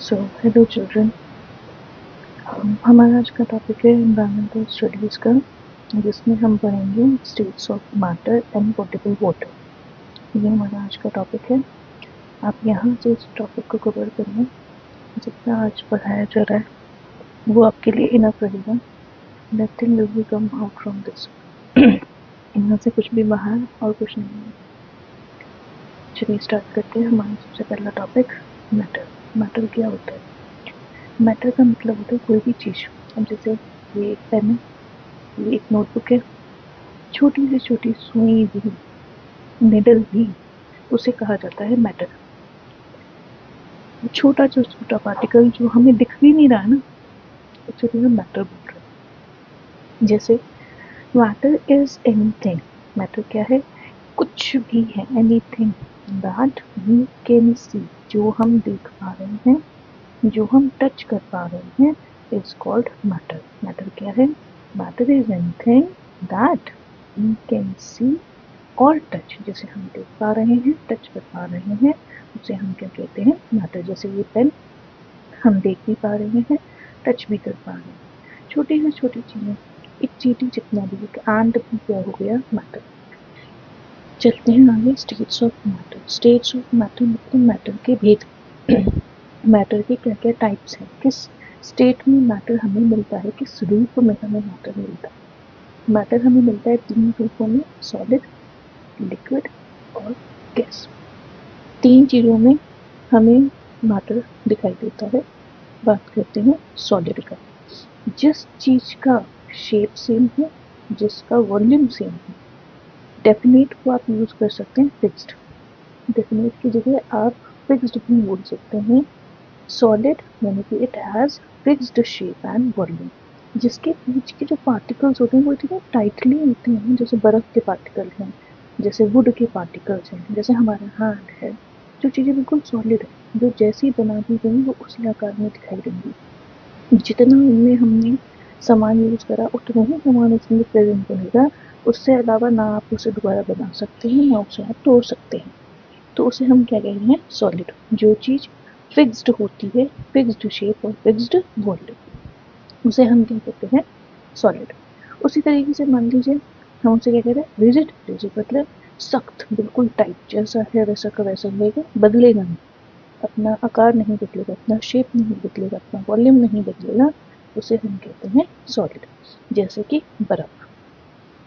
So hello children, हमारा आज का टॉपिक है एनवायरमेंटल स्टडीज़ का, जिसमें हम पढ़ेंगे states of matter and portable water. ये हमारा आज का टॉपिक है। आप यहाँ से इस टॉपिक को कवर करें। जितना आज पढ़ाया जा रहा है वो आपके लिए इनफ रहेगा। Nothing will be come out from this. यहाँ से कुछ भी बाहर और कुछ नहीं है। चलिए स्टार्ट करते हैं। हमारा सबसे पहला टॉपिक मैटर। मैटर क्या होता है? मैटर का मतलब होता है कोई भी चीज़। अब जैसे ये एक पेन है, ये एक नोटबुक है, छोटी से छोटी सुई भी, निडल भी, उसे कहा जाता है मैटर। छोटा जो छोटा पार्टिकल जो हमें दिख भी नहीं रहा है ना, उसे भी हम मैटर बोल रहे हैं। जैसे मैटर इज एनीथिंग। मैटर क्या है? कुछ भी है। Anything that we can see, जो हम देख पा रहे हैं, जो हम टच कर पा रहे हैं, इज कॉल्ड मैटर। मैटर क्या है? Matter is anything that we can see और टच, जैसे हम देख पा रहे हैं, टच कर पा रहे हैं, उसे हम क्या कहते हैं? मैटर। जैसे ये पेन हम देख भी पा रहे हैं, टच भी कर पा रहे हैं। छोटी से छोटी चीज़ें, एक चीटी जितना भी, एक एंड भी क्या हो गया? मैटर। चलते हैं आगे। States of matter. States of matter मतलब मैटर के भेद। मैटर के क्या क्या टाइप्स हैं, किस स्टेट में मैटर हमें मिलता है, किस रूप में हमें मैटर मिलता है। मैटर हमें मिलता है 3 रूपों में: सॉलिड, लिक्विड और गैस। 3 चीज़ों में हमें मैटर दिखाई देता है। बात करते हैं सॉलिड का। जिस चीज़ का शेप सेम है, जिसका वॉल्यूम सेम है। डेफिनेट को आप यूज़ कर सकते हैं फिक्स्ड। डेफिनेट की जगह आप फिक्स्ड भी बोल सकते हैं। सॉलिड यानी कि it has fixed shape and volume. जिसके बीच के जो पार्टिकल्स होते हैं वो इतने टाइटली होते हैं, जैसे बर्फ़ के पार्टिकल हैं, जैसे वुड के पार्टिकल्स हैं, जैसे हमारा हैंड है। जो चीज़ें बिल्कुल सॉलिड है, जो जैसी बना दी गई वो उसी आकार में दिखाई देंगी। जितना उनमें हमने सामान यूज़ करा उतना ही सामान उसमें प्रेजेंट रहेगा। उससे अलावा ना आप उसे दोबारा बना सकते हैं, ना उसे आप तोड़ सकते हैं। तो उसे हम क्या कह रहे हैं? सॉलिड। जो चीज़ फिक्स्ड होती है, फिक्स्ड शेप और फिक्स्ड वॉल्यूम, उसे हम क्या कहते हैं? सॉलिड। उसी तरीके से मान लीजिए हम उसे क्या कहते हैं? रिजिड। रिजिड मतलब सख्त, बिल्कुल टाइट, जैसा है वैसा का वैसा रहेगा, बदलेगा नहीं, अपना आकार नहीं बदलेगा, अपना शेप नहीं बदलेगा, अपना वॉल्यूम नहीं बदलेगा। उसे हम कहते हैं सॉलिड। जैसे कि बर्फ।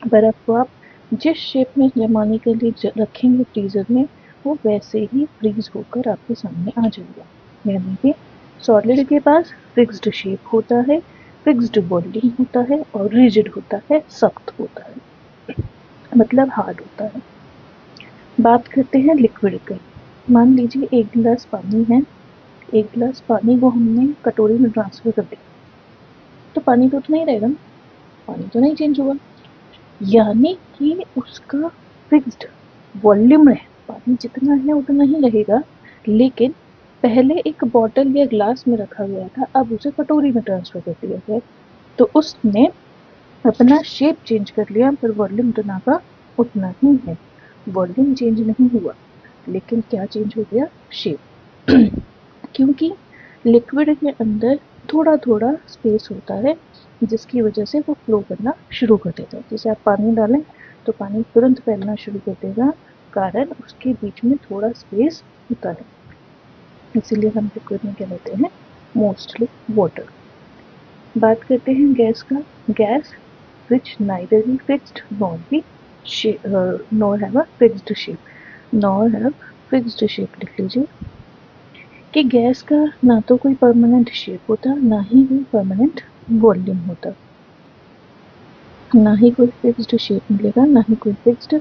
बर्फ को आप जिस शेप में जमाने के लिए रखेंगे फ्रीजर में, वो वैसे ही फ्रीज होकर आपके सामने आ जाएगा। यानी कि सॉलिड के पास फिक्स्ड शेप होता है, फिक्स्ड वॉल्यूम होता है और रिजिड होता है, सख्त होता है, मतलब हार्ड होता है। बात करते हैं लिक्विड की। मान लीजिए एक गिलास पानी है, एक गिलास पानी को हमने कटोरी में ट्रांसफर कर दिया, तो पानी तो उतना ही रहेगा ना, पानी तो नहीं चेंज होगा। यानी कि उसका फिक्स्ड वॉल्यूम है, पानी जितना है उतना ही रहेगा। लेकिन पहले एक बॉटल या ग्लास में रखा गया था, अब उसे कटोरी में ट्रांसफर कर दिया गया, तो उसने अपना शेप चेंज कर लिया, पर वॉल्यूम उतना का उतना ही है। वॉल्यूम चेंज नहीं हुआ, लेकिन क्या चेंज हो गया? शेप। क्योंकि लिक्विड के अंदर थोड़ा थोड़ा स्पेस होता है, जिसकी वजह से वो फ्लो करना शुरू कर देता है। जैसे आप पानी डालें तो पानी तुरंत फैलना शुरू कर देगा, कारण उसके बीच में थोड़ा स्पेस होता है। इसीलिए हम लिक्विड में क्या लेते हैं? Mostly water. बात करते हैं गैस का। Gas which neither be fixed nor be nor have a fixed shape. Nor have fixed shape लिख लीजिए कि गैस का ना तो कोई परमानेंट शेप होता, ना ही कोई परमानेंट वॉल्यूम होता, ना ही कोई फिक्स्ड शेप मिलेगा, ना ही कोई फिक्स्ड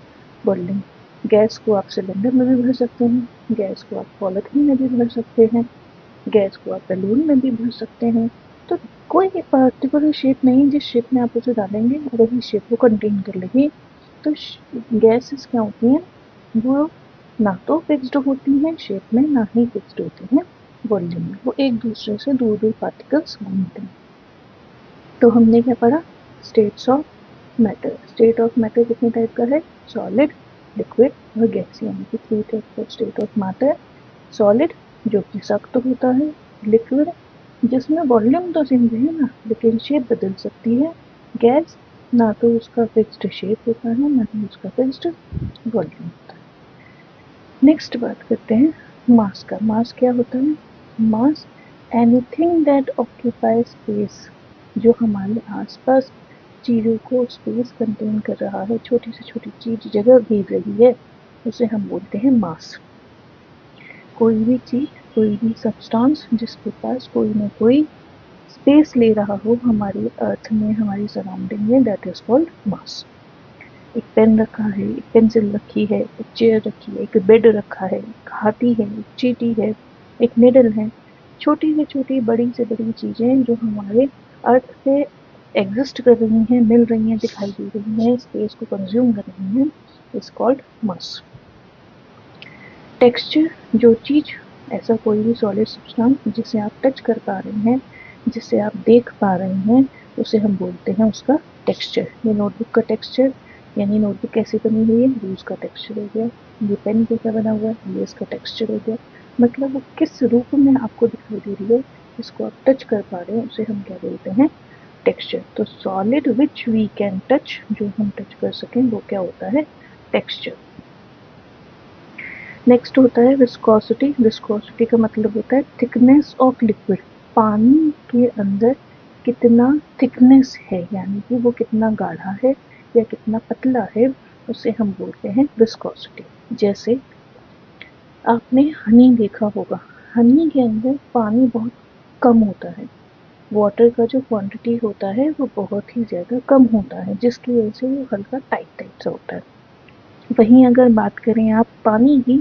वॉल्यूम। गैस को आप सिलेंडर में भी भर सकते हैं, गैस को आप पॉलिथीन में भी भर सकते हैं, गैस को आप बैलून में भी भर सकते हैं। तो कोई पर्टिकुलर शेप नहीं जिस शेप में आप उसे डालेंगे और वही शेप को कंटेन कर लेगी। तो गैसेस क्या होती हैं? वो ना तो फिक्स्ड होती हैं शेप में, ना ही फिक्स्ड होती हैं वॉल्यूम में। वो एक दूसरे से दूर दूर पार्टिकल्स घूमते हैं। तो हमने क्या पढ़ा? States of matter. State of matter कितने टाइप का है? सॉलिड, लिक्विड और गैस, यानी कि 3 type of state of matter. Solid जो कि सख्त होता है, लिक्विड जिसमें वॉल्यूम तो सेम है ना, लेकिन शेप बदल सकती है। गैस ना तो उसका फिक्स्ड शेप होता है, ना ही उसका फिक्स्ड वॉल्यूम होता है। नेक्स्ट बात करते हैं मास का। मास क्या होता है? मास एनीथिंग दैट ऑक्यूपाई स्पेस, जो हमारे आसपास चीज़ों को स्पेस कंटेन कर रहा है, छोटी से छोटी चीज जगह घेर रही है, उसे हम बोलते हैं मास। कोई भी चीज, कोई भी सब्सटेंस जिसके पास कोई ना कोई स्पेस ले रहा हो हमारी अर्थ में, हमारी सराउंडिंग में, दैट इज कॉल्ड मास। एक पेन रखा है, एक पेंसिल रखी है, एक चेयर रखी है, एक बेड रखा है, एक हाथी है, एक चींटी है, एक निडल है। छोटी से छोटी, बड़ी से बड़ी चीजें जो हमारे अर्थ पे एग्जिस्ट कर रही हैं, मिल रही हैं, दिखाई दे रही हैं, स्पेस को कंज्यूम कर रही हैं, इज कॉल्ड मास। टेक्सचर, जो चीज, ऐसा कोई भी सॉलिड सब्सटेंस जिसे आप टच कर पा रहे हैं, जिसे आप देख पा रहे हैं, उसे हम बोलते हैं उसका टेक्सचर। ये नोटबुक का टेक्सचर, यानी नोटबुक कैसी बनी हुई है, ये उसका टेक्सचर हो गया। ये पेन कैसा बना हुआ है, ये इसका टेक्सचर हो गया। मतलब वो किस रूप में आपको दिखाई दे रही है, जिसको आप टच कर पा रहे हैं, उसे हम क्या बोलते हैं? टेक्सचर। तो solid which we can touch, जो हम टच कर सकें, वो क्या होता है? टेक्सचर। नेक्स्ट होता है विस्कोसिटी। विस्कोसिटी का मतलब होता है थिकनेस ऑफ लिक्विड। पानी के अंदर कितना थिकनेस है, यानी कि वो कितना गाढ़ा है या कितना पतला है, उसे हम बोलते हैं विस्कोसिटी। जैसे आपने हनी देखा होगा, हनी के अंदर पानी बहुत कम होता है, वाटर का जो क्वांटिटी होता है वो बहुत ही ज़्यादा कम होता है, जिसकी वजह से वो हल्का टाइट टाइट सा होता है। वहीं अगर बात करें आप पानी की,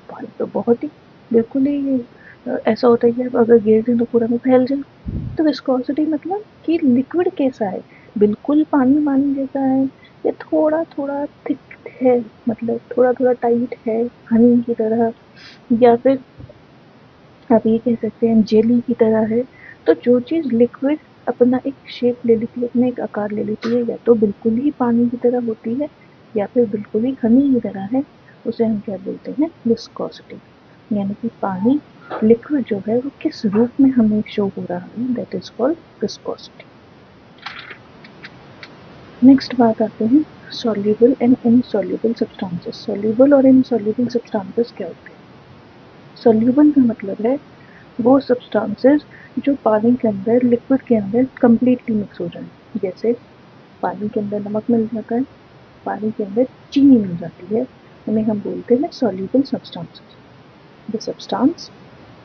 पानी तो बहुत ही बिल्कुल ही ऐसा होता है कि आप अगर गिर दें तो पूरा में फैल जाए। तो विस्कोसिटी मतलब कि लिक्विड कैसा है, बिल्कुल पानी पानी जैसा है, या थोड़ा थोड़ा थिक है, मतलब थोड़ा थोड़ा टाइट है हनी की तरह, या फिर आप ये कह सकते हैं जेली की तरह है। तो जो चीज़ लिक्विड अपना एक शेप ले लेती है, अपना एक आकार ले लेती है, या तो बिल्कुल ही पानी की तरह होती है, या फिर बिल्कुल ही हनी की तरह है, उसे हम क्या बोलते हैं? विस्कोसिटी। यानी कि पानी, लिक्विड जो है वो किस रूप में हमें शो हो रहा है, that is called viscosity. Next बात आते हैं soluble and insoluble substances. Soluble और इनसॉल्युबल सब्सटेंसेस क्या होते हैं? सॉल्युबल का मतलब है वो सब्सटेंसेस जो पानी के अंदर, लिक्विड के अंदर कम्प्लीटली मिक्स हो जाए। जैसे पानी के अंदर नमक मिल जाता है, पानी के अंदर चीनी मिल जाती है, उन्हें हम बोलते हैं soluble substances. The substance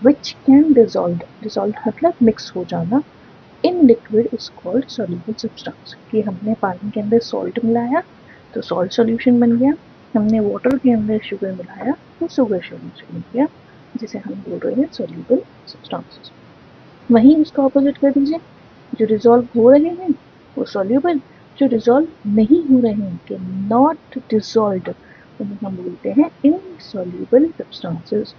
which can dissolve, dissolve मतलब मिक्स हो जाना, in liquid is called soluble substance. कि हमने पानी के अंदर सॉल्ट मिलाया तो सॉल्ट सॉल्यूशन बन गया, हमने वाटर के अंदर शुगर मिलाया तो शुगर सॉल्यूशन बन गया, जिसे हम बोल रहे हैं सॉल्युबल सब्सटेंसेस। वहीं उसका ऑपोजिट कर दीजिए, जो डिसॉल्व हो रहे हैं वो सॉल्युबल, जो डिसॉल्व नहीं हो रहे हैं, कि नॉट डिसॉल्व्ड, उन्हें हम बोलते हैं इनसॉल्युबल सब्सटेंसेस।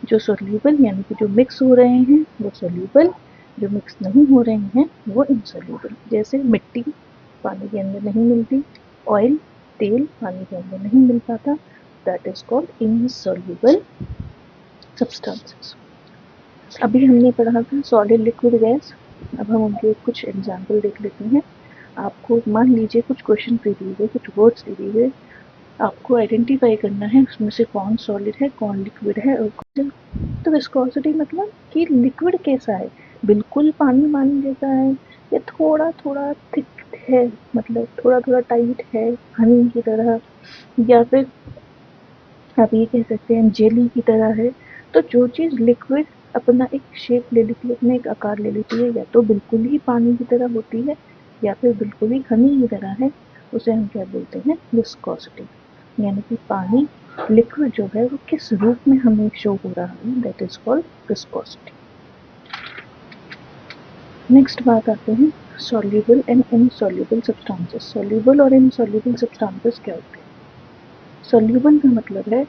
जो सॉल्युबल यानी कि जो मिक्स हो रहे हैं वो सॉल्युबल, जो मिक्स नहीं हो रहे हैं वो इनसॉल्युबल। जैसे मिट्टी पानी के अंदर नहीं मिलती, ऑयल, तेल पानी के अंदर नहीं मिल पाता, that is called insoluble substances. अभी हमने पढ़ा था सॉलिड, लिक्विड, गैस। अब हम उनके कुछ एग्जाम्पल देख लेते हैं। आपको मान लीजिए कुछ क्वेश्चन दे दिए गए, कुछ वर्ड्स दे दिए गए, आपको आइडेंटिफाई करना है उसमें से कौन सॉलिड है, कौन लिक्विड है और कौन। तो विस्कोसिटी मतलब कि लिक्विड कैसा है, बिल्कुल पानी पानी जैसा है, या थोड़ा थोड़ा थिक है, मतलब थोड़ा थोड़ा टाइट है हनी की तरह, या फिर आप ये कह सकते हैं जेली की तरह है। तो जो चीज़ लिक्विड अपना एक शेप ले लेती है, अपना एक आकार ले लेती है, या तो बिल्कुल ही पानी की तरह होती है, या फिर बिल्कुल ही हनी की तरह है, उसे हम क्या बोलते हैं? विस्कोसिटी। यानी कि पानी, लिक्विड जो है वो किस रूप में हमें शो हो रहा है, that is called viscosity. Next बात आते हैं soluble and insoluble substances. Soluble और इनसॉल्युबल सब्सटेंसेस क्या होते हैं? सॉल्युबल का मतलब है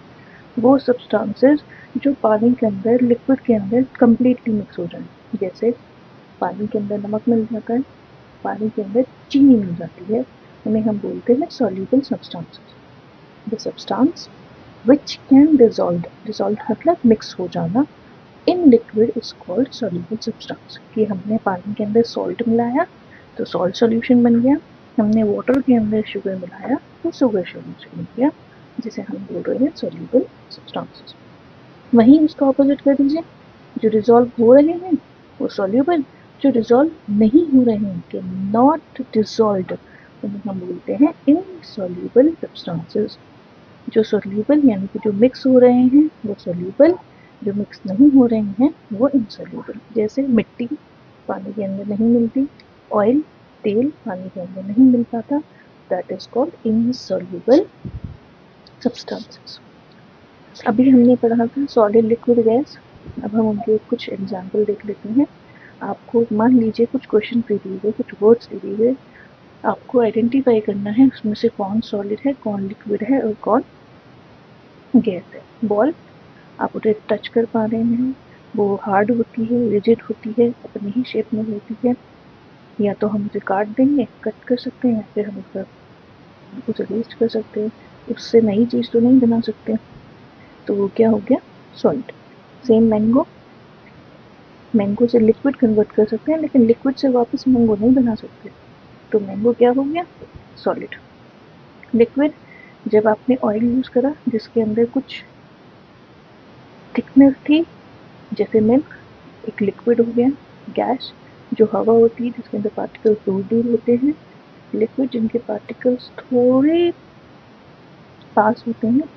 वो सब्सटेंसेस जो पानी के अंदर, लिक्विड के अंदर कम्प्लीटली मिक्स हो जाए। जैसे पानी के अंदर नमक मिल जाता है, पानी के अंदर चीनी मिल जाती है, उन्हें हम बोलते हैं soluble substances. The substance which can dissolve, dissolve मतलब मिक्स हो जाना, in liquid is called soluble substance, कि हमने पानी के अंदर सॉल्ट मिलाया तो सॉल्ट सॉल्यूशन बन गया, हमने वाटर के अंदर शुगर मिलाया तो शुगर सॉल्यूशन बन गया, जिसे हम बोल रहे हैं सॉल्युबल सब्सटेंसेस। वहीं उसका ऑपोजिट कर दीजिए, जो डिसॉल्व हो रहे हैं वो सॉल्युबल, जो डिसॉल्व नहीं हो रहे हैं कि नॉट डिसॉल्व्ड, उन्हें हम बोलते हैं इनसॉल्युबल सब्सटेंसेस। जो सॉल्युबल यानी कि जो मिक्स हो रहे हैं वो सॉल्युबल, जो मिक्स नहीं हो रहे हैं वो इनसॉल्युबल। जैसे मिट्टी पानी के अंदर नहीं मिलती, ऑयल तेल पानी के अंदर नहीं मिल पाता, that is called insoluble substances. अभी हमने पढ़ा था सॉलिड लिक्विड गैस, अब हम उनके कुछ एग्जाम्पल देख लेते हैं। आपको मान लीजिए कुछ क्वेश्चन दे दिए गए, कुछ वर्ड्स दे दिए गए, आपको आइडेंटिफाई करना है उसमें से कौन सॉलिड है, कौन लिक्विड है और कौन गैस है। बॉल आप उसे टच कर पा रहे हैं, वो हार्ड होती है, रिजिड होती है, अपनी ही शेप में होती है, या तो हम उसे काट देंगे, कट कर सकते हैं, या फिर हम उसे वेस्ट कर सकते हैं, उससे नई चीज़ तो नहीं बना सकते, तो वो क्या हो गया, सॉलिड। सेम मैंगो से लिक्विड कन्वर्ट कर सकते हैं, लेकिन लिक्विड से वापस मैंगो नहीं बना सकते, तो मैंगो क्या हो गया, सॉलिड। लिक्विड, जब आपने ऑयल यूज़ करा जिसके अंदर कुछ थिकनेस थी जैसे मिल्क, एक लिक्विड हो गया। गैस, जो हवा होती है जिसके अंदर पार्टिकल्स दूर दूर होते हैं। लिक्विड, जिनके पार्टिकल्स थोड़े पास होते हैं,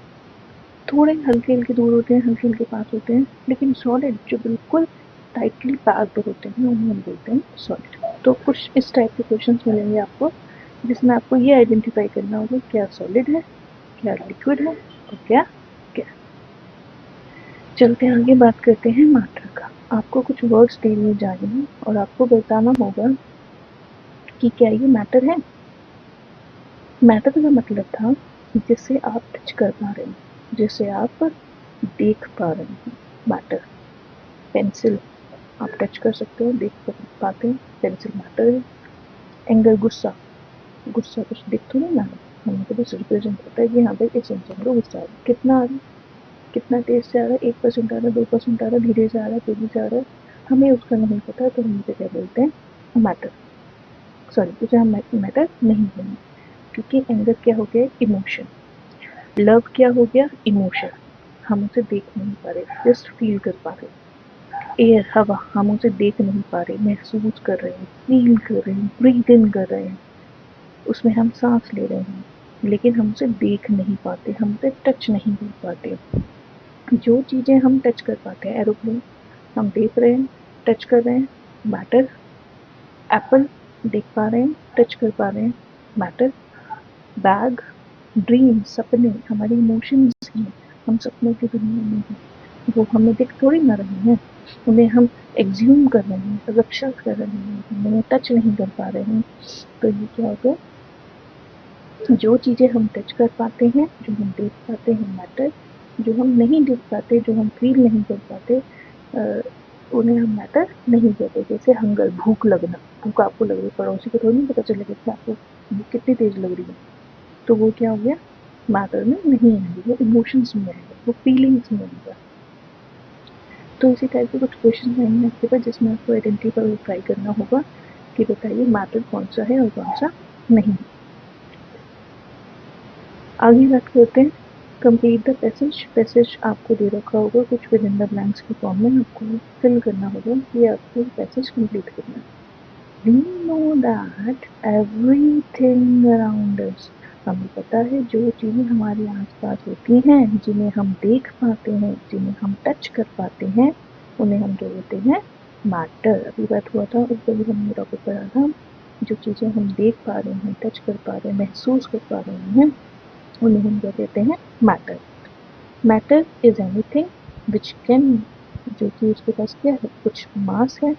थोड़े हल्के हल्के दूर होते हैं, हल्के हल्के पास होते हैं। लेकिन सॉलिड, जो बिल्कुल टाइटली पैक्ड होते हैं, उन्हें हम बोलते हैं सॉलिड। तो कुछ इस टाइप के क्वेश्चन मिलेंगे आपको, जिसमें आपको ये आइडेंटिफाई करना होगा क्या सॉलिड है, क्या लिक्विड है और क्या क्या। चलते आगे बात करते हैं मैटर का। आपको कुछ वर्ड्स दे दिए जाएंगे और आपको बताना होगा कि क्या ये मैटर है। मैटर का मतलब था जिसे आप टच कर पा रहे हैं, जिसे आप देख पा रहे हैं। मैटर, पेंसिल आप टच कर सकते हो, देख पाते हैं, पेंसिल मैटर है। एंगर, गुस्सा, गुस्सा कुछ दिख तो नहीं रहा है, हमें तो बस रिप्रेजेंट होता है कि हाँ भाई इस इंसान को गुस्सा आ रहा है। कितना आ रहा है, कितना तेज से आ रहा है, 1% आ रहा है, 2% आ रहा है, धीरे से आ रहा है, तेजी से आ रहा है, हमें उसका नहीं पता, तो हम इसे क्या बोलते हैं, मैटर। सॉरी, उसे हम मैटर नहीं बोलेंगे, क्योंकि एंगर क्या हो गया, इमोशन। लव क्या हो गया, इमोशन। हम उसे देख नहीं पा रहे, जस्ट फील कर पा रहे। एयर, हवा, हम उसे देख नहीं पा रहे, महसूस कर रहे हैं, फील कर रहे हैं, ब्रीथ इन कर रहे हैं, उसमें हम सांस ले रहे हैं, लेकिन हम उसे देख नहीं पाते, हम उसे टच नहीं कर पाते। जो चीज़ें हम टच कर पाते हैं, एरोप्लेन हम देख रहे हैं, टच कर रहे हैं, मैटर। एप्पल देख पा रहे हैं, टच कर पा रहे हैं, मैटर। बैग, ड्रीम, सपने, हमारे इमोशंस हैं, हम सपनों की दुनिया में हैं, वो हमें दिख थोड़ी ना रहे हैं, उन्हें हम एग्ज्यूम कर रहे हैं, असम्पशन कर रहे हैं, हम उन्हें टच नहीं कर पा रहे हैं। तो ये क्या हो गया, जो चीज़ें हम टच कर पाते हैं, जो हम देख पाते हैं, मैटर। जो हम नहीं देख पाते, जो हम फील नहीं कर पाते, उन्हें हम मैटर नहीं कहते। जैसे हंगर, भूख लगना, भूख आपको लग रही है, पड़ोसी को थोड़ी नहीं पता चलेगा कि आपको भूख कितनी तेज लग रही है, तो वो क्या हो गया, मैटर में नहीं आएगी, वो इमोशंस में आएगा, वो फीलिंग्स में आएगा। तो इसी टाइप के कुछ क्वेश्चन आएंगे आपके पास, जिसमें आपको आइडेंटिफाई ट्राई करना होगा कि बताइए मैटर कौन सा है और कौन सा नहीं। आगे बात करते हैं, कंप्लीट द पैसेज। पैसेज आपको दे रखा होगा कुछ विद इन द ब्लैंक्स के फॉर्म में, आपको फिल करना होगा कि आपको पैसेज कंप्लीट करना है। We know that everything around us, हमें पता है जो चीज़ें हमारे आसपास होती हैं, जिन्हें हम देख पाते हैं, जिन्हें हम टच कर पाते हैं, उन्हें हम क्या बोलते हैं, मैटर। अभी बात हुआ था, ऊपर भी हमने टॉपिक पढ़ा था, जो चीज़ें हम देख पा रहे हैं, टच कर पा रहे हैं, महसूस कर पा रहे हैं, उन्हें हम क्या कहते हैं, matter. Matter is anything which can, जो कि उसके पास क्या है, कुछ मास है,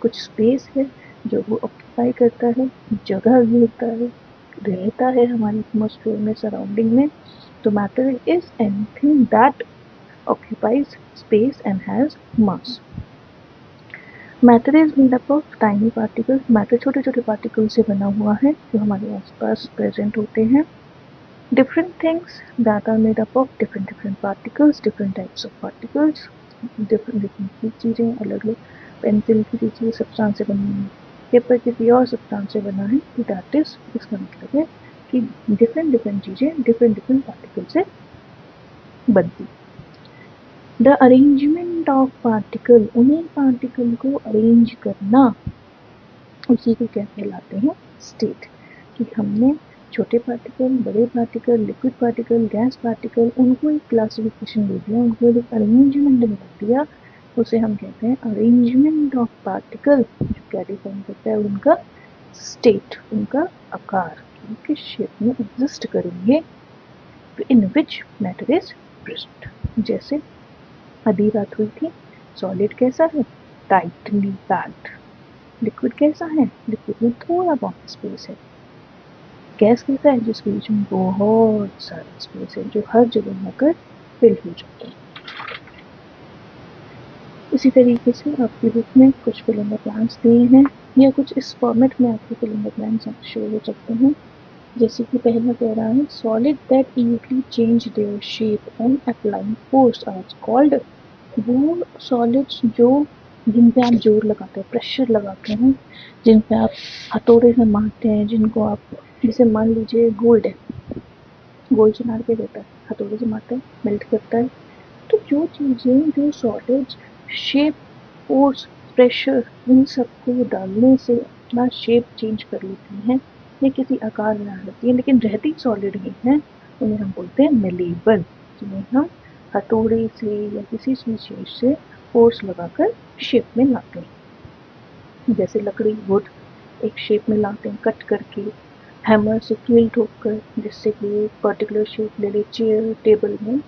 कुछ स्पेस है, जो वो ऑक्यूपाई करता है, जगह घेरता है, रहता है हमारे एटमॉस्फेयर में, सराउंडिंग में। तो matter is anything that occupies space and has mass. Matter is made up of tiny particles. Matter छोटे छोटे पार्टिकल से बना हुआ है जो हमारे आसपास प्रेजेंट होते हैं। Different things that are made up of different particles, different types of particles. Different different चीज़ें अलग अलग, पेंसिल किसी चीज़ सब्सटेंस से बनी है, पेपर किसी और सब्सटेंस से बना है, तो दैट इज, इसका मतलब है कि डिफरेंट डिफरेंट चीज़ें डिफरेंट डिफरेंट पार्टिकल से बनती। द अरेंजमेंट ऑफ पार्टिकल, उन्हीं पार्टिकल को अरेंज करना, उसी को क्या कहलाते हैं, स्टेट। कि हमने छोटे पार्टिकल, बड़े particle, liquid particle, gas particle, उनको एक क्लासिफिकेशन दे दिया, उनको एक अरेंजमेंट दे दिया, उसे हम कहते हैं अरेंजमेंट ऑफ पार्टिकल, जो क्या डिफाइन करता है उनका स्टेट, उनका आकार, किस शेप में एग्जिस्ट करेंगे, इन विच मैटर इज प्रेजेंट। जैसे अभी बात हुई थी, सॉलिड कैसा है, टाइटली पैक्ड। लिक्विड कैसा है, लिक्विड में थोड़ा बहुत स्पेस है। गैस कैसा है, जिसके बीच में बहुत सारा स्पेस है, जो हर जगह आकर फिल हो जाता है। इसी तरीके से आपकी बुक में कुछ फिल इन द ब्लैंक्स दिए हैं, या कुछ इस फॉर्मेट में आपके fill in the blanks show हो सकते हैं। जैसे कि पहला कह रहा है, solid that easily change their shape on applying force are called. वो सॉलिड्स जो, जिन पे आप जोर लगाते हैं, प्रेशर लगाते हैं, जिन पे आप हथौड़े से मारते हैं, जिनको आप, जैसे मान लीजिए गोल्ड है, गोल्ड सुनार के देता है, हथौड़े से मारते हैं, मेल्ट करता है। तो जो चीज़ें, जो सॉलिड्स शेप, फोर्स, प्रेशर, इन सबको डालने से अपना शेप चेंज कर लेती हैं या किसी आकार में आ जाती है, लेकिन रहती सॉलिड ही हैं, उन्हें हम बोलते हैं मेलेबल, जिन्हें हम हथौड़े से या किसी चीज से फोर्स लगाकर शेप में लाते हैं। जैसे लकड़ी, वुड, एक शेप में लाते हैं कट करके, हैमर से कील ठोककर, जिससे कि पर्टिकुलर शेप ले ले चेयर, टेबल में,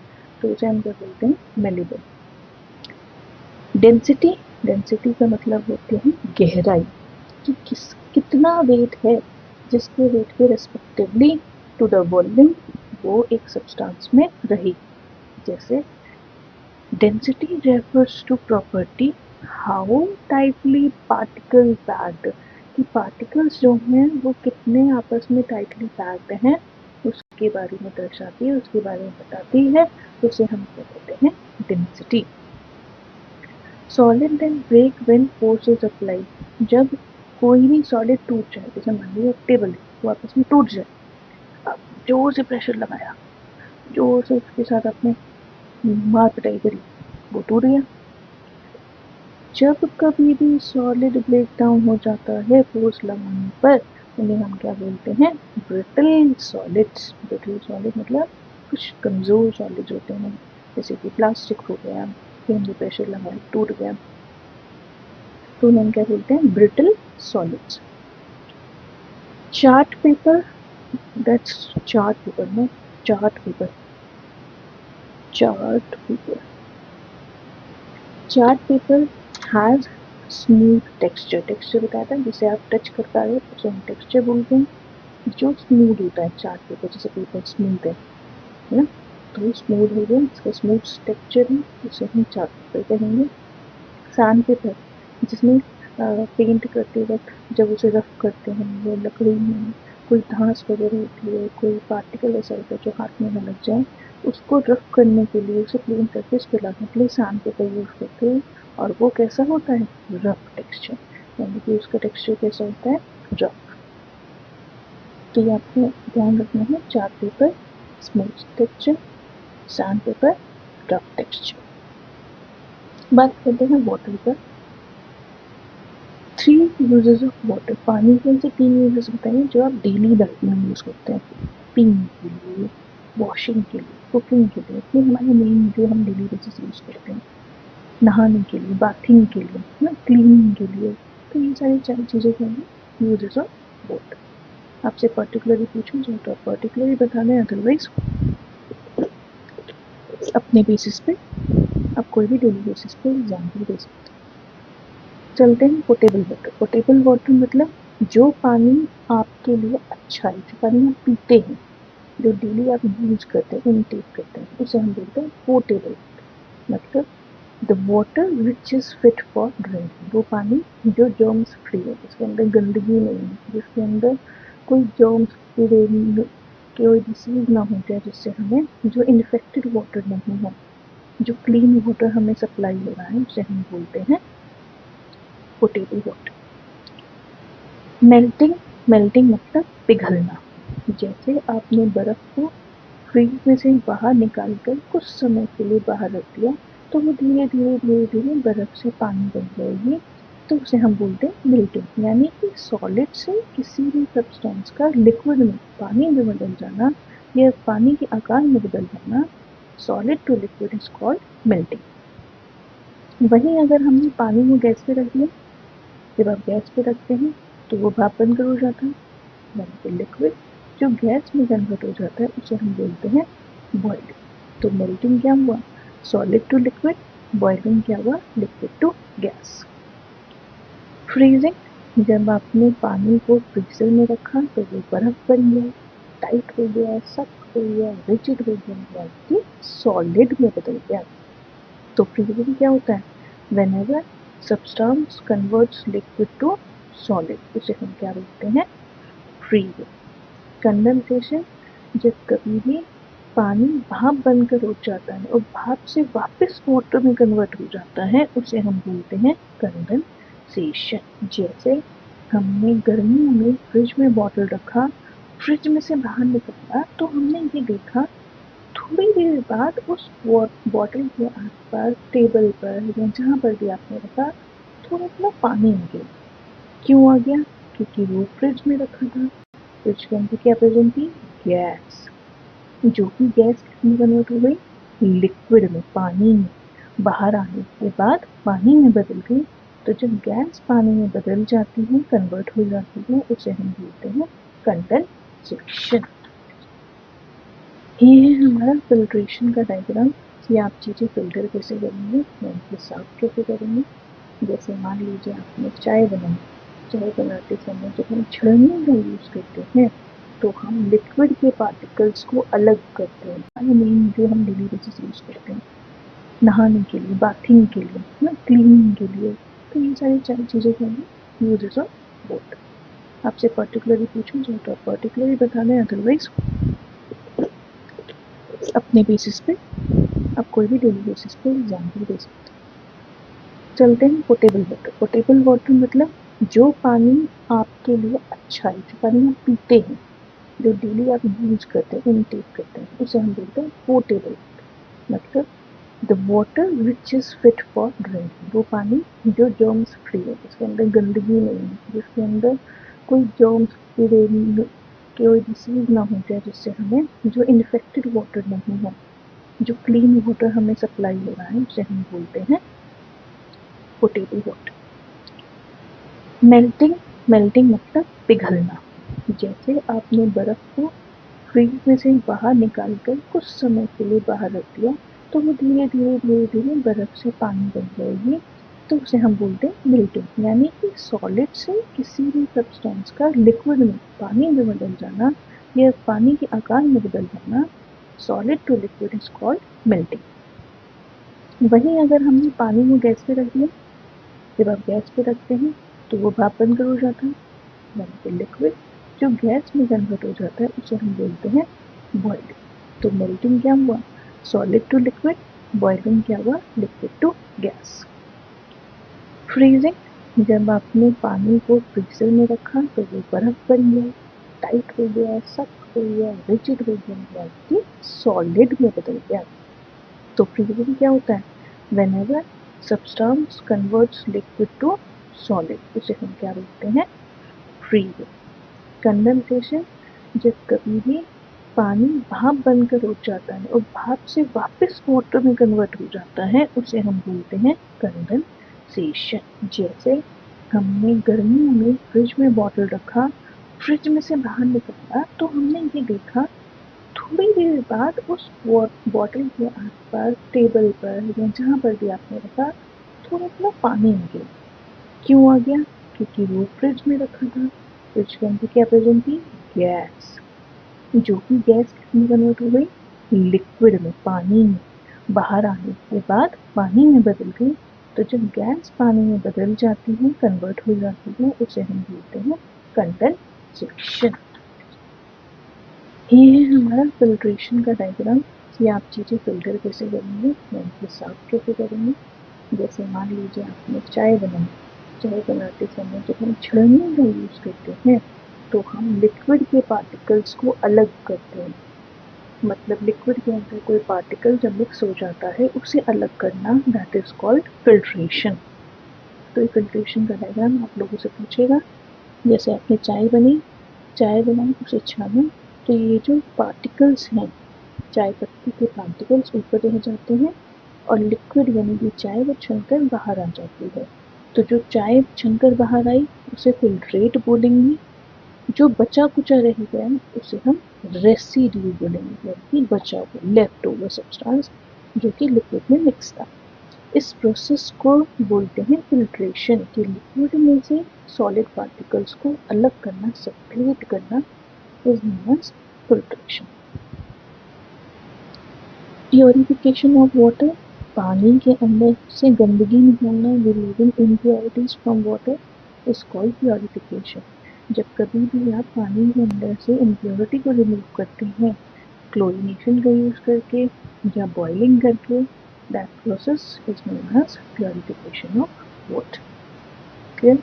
तो उसे हम क्या बोलते हैं, मेलेबल। डेंसिटी, डेंसिटी का मतलब होती है गहराई, कि कितना वेट है, जिसके वेट के रेस्पेक्टिवली टू द वॉल्यूम वो एक सब्सटेंस में रहेगी। जैसे density refers to property how tightly particle packed, कि पार्टिकल्स जो हैं वो कितने आपस में टाइटली पैक्ड हैं, उसके बारे में दर्शाती है, उसके बारे में बताती है, उसे हम कहते हैं density. Solid then break when force is applied, जब कोई भी सॉलिड टूट जाए, जैसे मान लीजिए टेबल है, वो आपस में टूट जाए, अब जोर से प्रेशर लगाया, जोर से उसके साथ आपने मार पिटाई करी, वो टूट गया। जब कभी भी सॉलिड ब्रेक डाउन हो जाता है फोर्स लगाने पर, उन्हें हम क्या बोलते हैं, ब्रिटल सॉलिड्स। ब्रिटल सॉलिड मतलब कुछ कमज़ोर सॉलिड्स होते हैं, जैसे कि प्लास्टिक हो गया, फिर हमने प्रेशर लगाया टूट गया, तो उन्हें हम क्या बोलते हैं, brittle solids. Chart paper, that's chart paper, no chart paper, chart paper, chart paper has smooth texture, texture बताया था, जिसे आप टच करता है उसे हम टेक्सचर बोलते हैं, जो स्मूथ होता है चार्ट पेपर, जैसे पेपर स्मूथ है ना, तो स्मूथ हो गया, इसका स्मूथ टेक्सचर है, उसे हम चार्ट पेपर कहेंगे। सैंड पेपर, जिसमें पेंट करते वक्त जब उसे रफ करते हैं, वो लकड़ी में कोई घास वगैरह होती है, कोई पार्टिकल ऐसा होता है जो हाथ में न लग जाए, उसको रफ करने के लिए, उसे प्लेन सरफेस पे लाने के लिए सैंड पेपर यूज़ करते हैं, और वो कैसा होता है, रफ टेक्सचर, यानी कि उसका टेक्सचर कैसा होता है, रफ। तो ये आपको ध्यान रखना है, chart paper smooth texture, sand paper rough texture. बात करते हैं वाटर पर। 3 यूजेस ऑफ वाटर, पानी के ऐसे 3 यूजेस बताइए जो आप डेली लाइफ में यूज़ करते हैं, पीने के लिए, वॉशिंग के लिए, कुकिंग के लिए, ये हमारे मेन जो हम डेली बेसिस यूज़ करते हैं, नहाने के लिए, बाथिंग के लिए, ना क्लीनिंग के लिए, तो ये सारी चीज़ें क्या हैं, यूजेस ऑफ वाटर। आपसे पर्टिकुलरली पूछूँ जो तो आप पर्टिकुलरली बता दें, अदरवाइज अपने बेसिस पे आप कोई भी डेली बेसिस पे एग्जाम्पल दे सकते हैं। चलते हैं पोटेबल वाटर। पोटेबल वाटर मतलब जो पानी आपके लिए अच्छा है, जो पानी आप पीते हैं, जो डेली आप यूज करते हैं, इनटेक करते हैं, उसे हम बोलते हैं पोटेबल वाटर। मतलब the water which is fit for drinking, वो पानी जो जर्म्स फ्री है, जिसके अंदर गंदगी नहीं है, जिसके अंदर कोई जर्म्स, कोई डिसीज ना हो जाए, जिससे हमें, जो इन्फेक्टेड वाटर नहीं है, जो क्लीन वाटर हमें सप्लाई हो रहा है उसे हम बोलते हैं पोटेबल वाटर। मेल्टिंग, मेल्टिंग मतलब पिघलना। जैसे आपने बर्फ को फ्रीज में से बाहर निकाल कर कुछ समय के लिए बाहर रख दिया, तो वो धीरे धीरे धीरे धीरे बर्फ से पानी बन जाएगी, तो उसे हम बोलते हैं मेल्टिंग। यानी कि सॉलिड से किसी भी सब्सटेंस का लिक्विड में पानी में बदल जाना या पानी के आकार में बदल जाना, solid to liquid is called melting. वहीं अगर हमने पानी को गैस पे रख दिया, जब आप गैस पे रखते हैं तो वो भाप बनकर हो जाता है, यानी कि लिक्विड जो गैस में कन्वर्ट हो जाता है उसे हम बोलते हैं बॉइलिंग। तो मेल्टिंग क्या हुआ, सॉलिड टू लिक्विड, बॉइलिंग क्या हुआ, लिक्विड टू गैस। फ्रीजिंग, जब आपने पानी को फ्रीजर में रखा तो वो बर्फ बन गया, टाइट हो गया, सख्त हो गया, रिजिड हो गया, यानी कि सॉलिड में बदल गया। तो फ्रीजिंग क्या होता है, whenever substance converts liquid to solid, उसे हम क्या बोलते हैं, फ्रीजिंग। कंडेंसेशन, जब कभी भी पानी भाप बनकर उठ जाता है और भाप से वापस वाटर में कन्वर्ट हो जाता है, उसे हम बोलते हैं कंडेंसेशन। जैसे हमने गर्मियों में फ्रिज में बॉटल रखा, फ्रिज में से बाहर निकाला तो हमने ये देखा थोड़ी देर बाद उस बॉटल के आसपास टेबल पर या जहाँ पर भी आपने रखा थोड़ा थोड़ा पानी आ गया। क्यों आ गया, क्योंकि वो फ्रिज में रखा था। फ्रिज के अंदर क्या प्रेजेंट थी, गैस, जो कि गैस किसमें कन्वर्ट हो गई, लिक्विड में, पानी में। बाहर आने के बाद पानी में बदल गई। तो जब गैस पानी में बदल जाती है, कन्वर्ट हो जाती है, उसे हम बोलते हैं कंडेंसेशन। ये है हमारा फिल्ट्रेशन का डायग्राम कि आप चीज़ें फिल्टर कैसे करेंगे या उनके साफ कैसे करेंगे। जैसे मान लीजिए आपने चाय बनाई, चाय बनाते समय जब हम छलनी का यूज़ करते हैं तो हम लिक्विड के पार्टिकल्स को अलग करते हैं, आई मीन जो हम डेली बेसिस यूज़ करते हैं नहाने के लिए, बाथिंग के लिए, ना क्लीनिंग के लिए। तो ये सारी चीज़ें क्या हैं, यूजेस ऑफ बोथ। आपसे पर्टिकुलरली पूछूँ जाए तो आप पर्टिकुलरली बता दें, अदरवाइज अपने बेसिस पे आप कोई भी डेली बेसिस पे एग्जाम्पल दे सकते हैं। चलते हैं पोटेबल वाटर। पोटेबल वाटर मतलब जो पानी आपके लिए अच्छा है, जो पानी आप पीते हैं, जो डेली आप यूज करते हैं, इनटेक करते हैं, उसे हम बोलते हैं पोटेबल वाटर। मतलब the water which is fit for drinking, वो पानी जो जर्म्स फ्री है, जिसके अंदर गंदगी नहीं है, जिसके अंदर कोई जर्म्स कीड़े कोई डिसीज ना हो जाए, जिससे हमें जो इन्फेक्टेड वाटर नहीं है, जो क्लीन वाटर हमें सप्लाई हो रहा है उसे हम बोलते हैं पोटेबल वाटर। मेल्टिंग, मेल्टिंग मतलब पिघलना। जैसे आपने बर्फ को फ्रीज में से बाहर निकाल कर कुछ समय के लिए बाहर रख दिया, तो वो धीरे धीरे धीरे धीरे बर्फ से पानी बन जाएगी, तो उसे हम बोलते हैं मेल्टिंग। यानी कि सॉलिड से किसी भी सब्सटेंस का लिक्विड में पानी में बदल जाना या पानी के आकार में बदल जाना, solid to liquid is called melting. वहीं अगर हमने पानी को गैस पे रख दिया, जब आप गैस पे रखते हैं तो वो भाप बनकर हो जाता है, यानी कि लिक्विड जो गैस में कन्वर्ट हो जाता है उसे हम बोलते हैं बॉइलिंग। तो मेल्टिंग क्या हुआ, सॉलिड टू लिक्विड, बॉइलिंग क्या हुआ, लिक्विड टू गैस। फ्रीजिंग, जब आपने पानी को फ्रीजर में रखा तो वो बर्फ बन गया, टाइट हो गया, सख्त हो गया, रिजिड हो गया, यानी कि सॉलिड में बदल गया। तो फ्रीजिंग क्या होता है, whenever substance converts liquid to solid, उसे हम क्या बोलते हैं, फ्रीजिंग। कंडेंसेशन, जब कभी भी पानी भाप बनकर उठ जाता है और भाप से वापस वाटर में कन्वर्ट हो जाता है, उसे हम बोलते हैं कंडेंसेशन। जैसे हमने गर्मियों में फ्रिज में बॉटल रखा, फ्रिज में से बाहर निकाला तो हमने ये देखा थोड़ी देर बाद उस बॉटल के आसपास टेबल पर या जहाँ पर भी आपने रखा थोड़ा थोड़ा पानी आ गया। क्यों आ गया, क्योंकि वो फ्रिज में रखा था। फ्रिज के अंदर क्या प्रेजेंट थी, गैस, जो कि गैस किसमें कन्वर्ट हो गई, लिक्विड में, पानी में। बाहर आने के बाद पानी में बदल गई। तो जब गैस पानी में बदल जाती है, कन्वर्ट हो जाती है, उसे हम बोलते हैं कंडेंसेशन। ये है हमारा फिल्ट्रेशन का डायग्राम या आप चीज़ें फ़िल्टर कैसे करेंगे या उनको साफ़ कैसे करेंगे। जैसे मान लीजिए आपने चाय बनाई, चाय बनाते समय जब हम छलनी का यूज़ करते हैं तो हम लिक्विड के पार्टिकल्स को अलग करते हैं। मतलब लिक्विड के अंदर कोई पार्टिकल जब मिक्स हो जाता है उसे अलग करना, दैट इज़ कॉल्ड फिल्ट्रेशन। तो ये फिल्ट्रेशन का डायग्राम आप लोगों से पूछेगा। जैसे आपने चाय बनाई उसे छाना, तो ये जो पार्टिकल्स हैं चाय पत्ती के पार्टिकल्स ऊपर रह जाते हैं और लिक्विड यानी कि चाय वो छनकर बाहर आ जाती है। तो जो चाय छनकर बाहर आई उसे फिल्ट्रेट बोलेंगे। जो बचा कुचा रह गया उसे हम रेसिड्यू बोलेंगे, यानी कि बचा हुआ लेफ्ट ओवर सब्सटेंस जो कि लिक्विड में मिक्स था। इस प्रोसेस को बोलते हैं फिल्ट्रेशन, कि लिक्विड में से सॉलिड पार्टिकल्स को अलग करना, सेपरेट करना is known as filtration. Purification of water, पानी के अंदर से गंदगी निकालना, removing impurities from water is called purification. जब कभी भी आप पानी के अंदर से इम्प्योरिटी को रिमूव करते हैं क्लोरीनेशन का यूज करके या बॉइलिंग करके, that process is known as purification of water. Clear.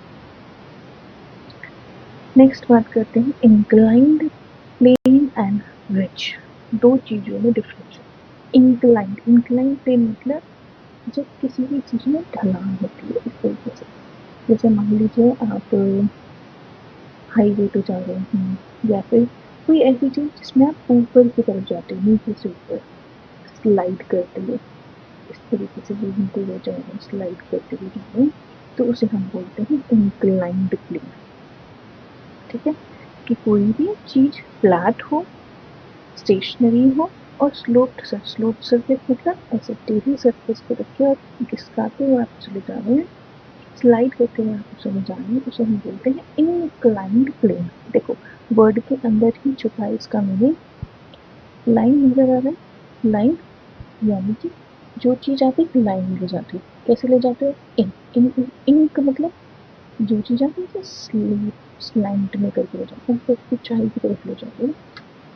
Next बात करते हैं इंक्लाइंड प्लेन एंड रिच। दो चीजों में डिफरेंस है। इंक्लाइंड प्लेन मतलब जब किसी भी चीज में ढलान होती है, इस तरीके से। जैसे मान लीजिए आप हाईवे पे जा रहे हैं या फिर कोई ऐसी चीज जिसमें आप ऊपर की तरफ जाते हो, नीचे से ऊपर स्लाइड करते हुए, इस तरीके से घूमते हुए जा रहे हैं, स्लाइड करते हुए जा रहे हैं, तो उसे हम बोलते हैं इंक्लाइंड प्लेन। ठीक है, कि कोई भी चीज फ्लैट हो, स्टेशनरी हो और स्लोप्ड सरफेस मतलब ऐसे टेढ़ी सरफेस पे रखे और घिसकाते हुए आप चले जा रहे हैं, स्लाइड करते हुए आप चले जा रहे हैं, उसे हम बोलते हैं इंक्लाइंड प्लेन। देखो वर्ड के अंदर ही छुपा है इसका मीनिंग। लाइन नजर आ रहा है, लाइन यानी कि जो चीज आप एक लाइन में ले जाते हो, कैसे ले जाते हो, इंक मतलब जो चीज आप इसे स्लैंट में करके ले जाते हो, तो ऊंचाई की तरफ ले जाते हो,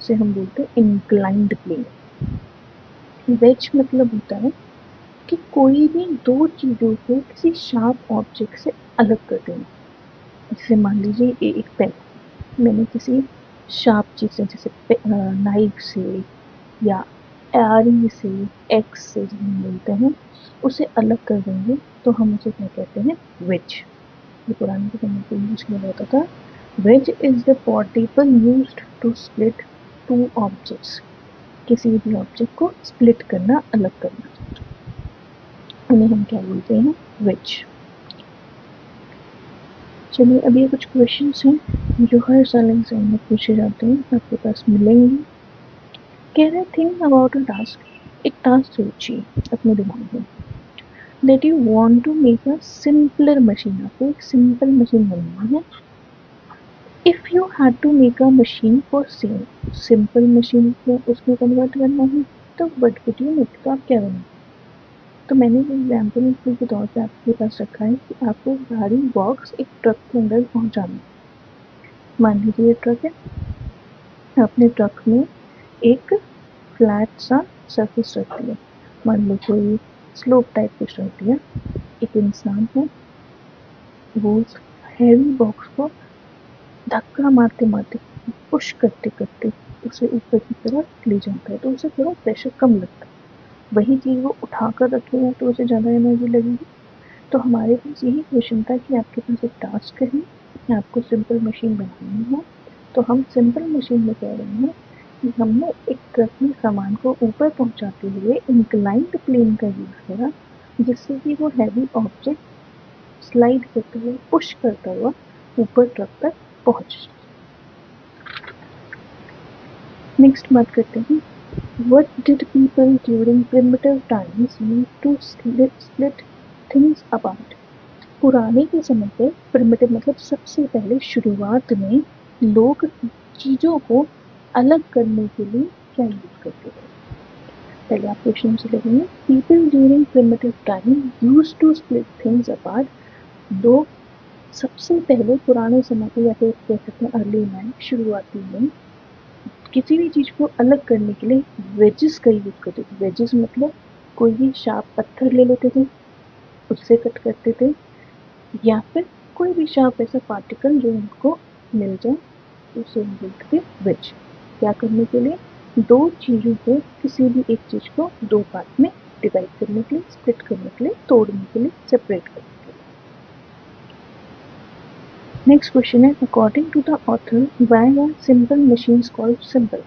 उसे हम बोलते हैं इंक्लाइंड प्लेन। वेज मतलब होता है कि कोई भी दो चीजों को किसी शार्प ऑब्जेक्ट से अलग कर देना। जैसे मान लीजिए ये एक पेन, मैंने किसी शार्प चीज से जैसे नाइफ से या आरी से, एक्स से जो हम बोलते हैं, उसे अलग कर देंगे तो हम उसे क्या कहते हैं, वेज। ये पुराने के समय पे यूज किया जाता था। Wedge is the particle used to split two objects. किसी भी ऑब्जेक्ट को स्प्लिट करना, अलग करना, उन्हें हम क्या बोलते हैं, वेज। चलिए अब ये कुछ क्वेश्चंस हैं जो हर साल एग्जाम में पूछे जाते हैं, आपके पास मिलेंगे। कह रहे थिंक अबाउट अ टास्क, एक टास्क सोचिए अपने दिमाग में, that you want to make a simpler machine. आपको एक सिंपल मशीन बनानी है। If you had to make a machine for same, simple machine को उसमें कन्वर्ट करना है तो व्हाट वुड यू मेक, तो आप क्या बनाएंगे। तो मैंने एग्जाम्पल के तौर पे आपके पास रखा है कि आपको गाड़ी बॉक्स एक ट्रक के अंदर पहुंचाना है। मान लीजिए ये ट्रक है, आपने ट्रक में एक फ्लैट सा सरफेस रख दिया, मान लो कोई स्लोप टाइप कुछ रख दिया। एक इंसान है, वो हैवी बॉक्स को धक्का मारते मारते, पुश करते करते उसे ऊपर की तरफ ले जाता है, तो उसे थोड़ा प्रेशर कम लगता है। वही चीज़ वो उठाकर रखेगा तो उसे ज़्यादा एनर्जी लगेगी। तो हमारे पास यही क्वेश्चन था कि आपके पास एक टास्क है, आपको सिंपल मशीन बनानी है। तो हम सिंपल मशीन में कह रहे हैं कि हमने एक ट्रक में सामान को ऊपर पहुंचाते हुए इंक्लाइंड प्लेन का यूज करा, जिससे कि वो हैवी ऑब्जेक्ट स्लाइड करते हुए, पुश करता हुआ ऊपर ट्रक तक पहुंच। नेक्स्ट बात करते हैं, what did people during primitive times use to split things apart? पुराने के समय पे प्रिमिटिव मतलब सबसे पहले शुरुआत में लोग चीजों को अलग करने के लिए क्या यूज करते थे। पहले आप क्वेश्चन से लिखेंगे, people during primitive time use to split things apart. लोग सबसे पहले पुराने समय पे या फिर कह सकते हैं अर्ली मैन, शुरुआती में किसी भी चीज़ को अलग करने के लिए वेजेस का यूज़ करते थे। वेजेस मतलब कोई भी शार्प पत्थर ले लेते थे, उससे कट करते थे, या फिर कोई भी शार्प ऐसा पार्टिकल जो उनको मिल जाए, उसे हम बोलते थे वेज। क्या करने के लिए? दो चीज़ों को, किसी भी एक चीज़ को दो पार्ट में डिवाइड करने के लिए, स्प्लिट करने के लिए, तोड़ने के लिए, सेपरेट करने के लिए। नेक्स्ट क्वेश्चन है, according to the author why are simple machines called simple.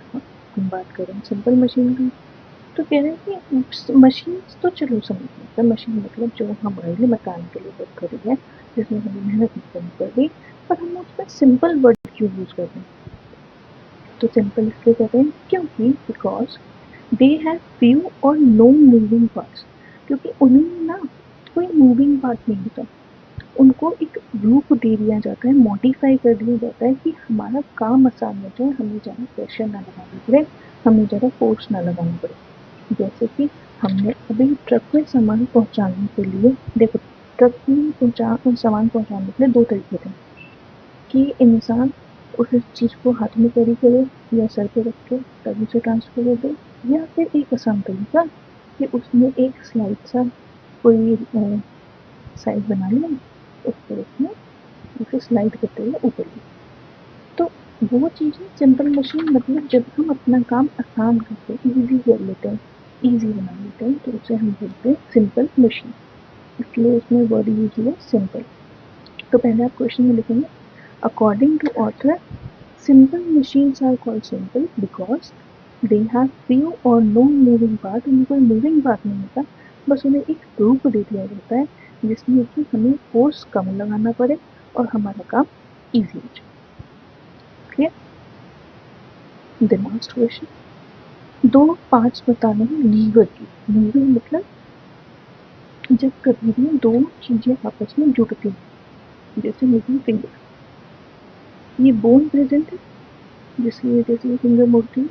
हम बात करें सिंपल मशीन की, तो कह रहे हैं कि मशीन्स तो चलो समझ में, मशीन मतलब जो हमारे लिए मैकेनिकली वर्क कर रही है, जिसमें हमें मेहनत नहीं करनी पड़ रही, पर हम उसमें सिंपल वर्ड क्यों यूज़ कर रहे हैं? तो सिंपल इसलिए कहते हैं क्योंकि because they have few or no moving parts, क्योंकि उन्हें ना कोई मूविंग पार्ट नहीं होता, उनको एक रूप दे दिया जाता है, मॉडिफाई कर दिया जाता है कि हमारा काम आसान हो जाए, हमें ज़्यादा प्रेशर ना लगाना पड़े, हमें ज़्यादा फोर्स ना लगाना पड़े। जैसे कि हमने अभी ट्रक में सामान पहुंचाने के लिए, देखो ट्रक में सामान पहुंचाने के लिए दो तरीके थे कि इंसान उस चीज़ को हाथ में कैरी करे या सर पे रख के तभी से ट्रांसफर कर दे, या फिर एक आसान तरीका कि उसने एक स्लाइड सा कोई साइड बना लिया, उस पर उसने उसे स्लाइड करते हुए ऊपर लिया। तो वो चीज़ें सिंपल मशीन मतलब जब हम अपना काम आसान करते हैं, ईजी कर लेते हैं, ईजी बना लेते हैं, तो उसे हम बोलते हैं सिंपल मशीन, इसलिए उसमें वर्ड यूज हुआ सिंपल। तो पहले आप क्वेश्चन में लिखेंगे, according to author simple machines are called simple because they have few or no moving part, उनमें कोई मूविंग पार्ट नहीं होता, बस उन्हें एक रूप दे दिया जाता है जिसमें कि हमें फोर्स कम लगाना पड़े और हमारा काम ईजी हो जाए। क्लियर? द लास्ट क्वेश्चन, दो पार्ट्स बताने हैं लीवर की। लीवर मतलब जब कभी भी दो चीजें आपस में जुड़ती हैं, जैसे मेरी फिंगर, ये बोन प्रेजेंट है जिसकी वजह से ये फिंगर मुड़ती है,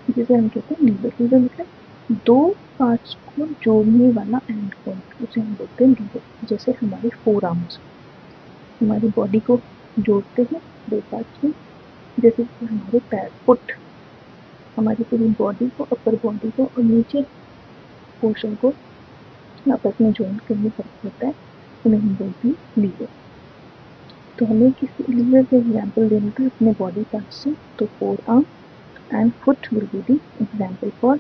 जिसे हम कहते हैं लीवर। लीवर मतलब दो पार्ट्स को जोड़ने वाला एंड पॉइंट, उसे हम बोलते हैं लीवर। जैसे हमारे फोर आर्म्स हमारी बॉडी को जोड़ते हैं दो पार्ट्स में, जैसे कि हमारे पैर, फुट हमारी पूरी बॉडी को, अपर बॉडी को और नीचे पोर्शन को आपस में ज्वाइन करने का होता है, उन्हें हम बोलते हैं लीवर। तो हमें किसी लीवर का एग्जाम्पल देना था अपने बॉडी पार्ट से, तो forearm and foot will be the example for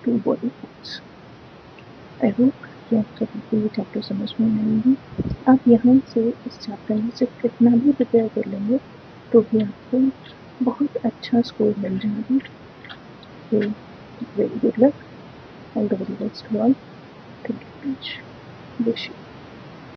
two body parts. I hope कि आप सभी को ये चैप्टर समझ में आएगी। आप यहाँ से इस चैप्टर में से कितना भी प्रिपेयर कर लेंगे तो भी आपको बहुत अच्छा स्कोर मिल जाएगी। तो very good luck, all the very best to all, thank you very much, wish you.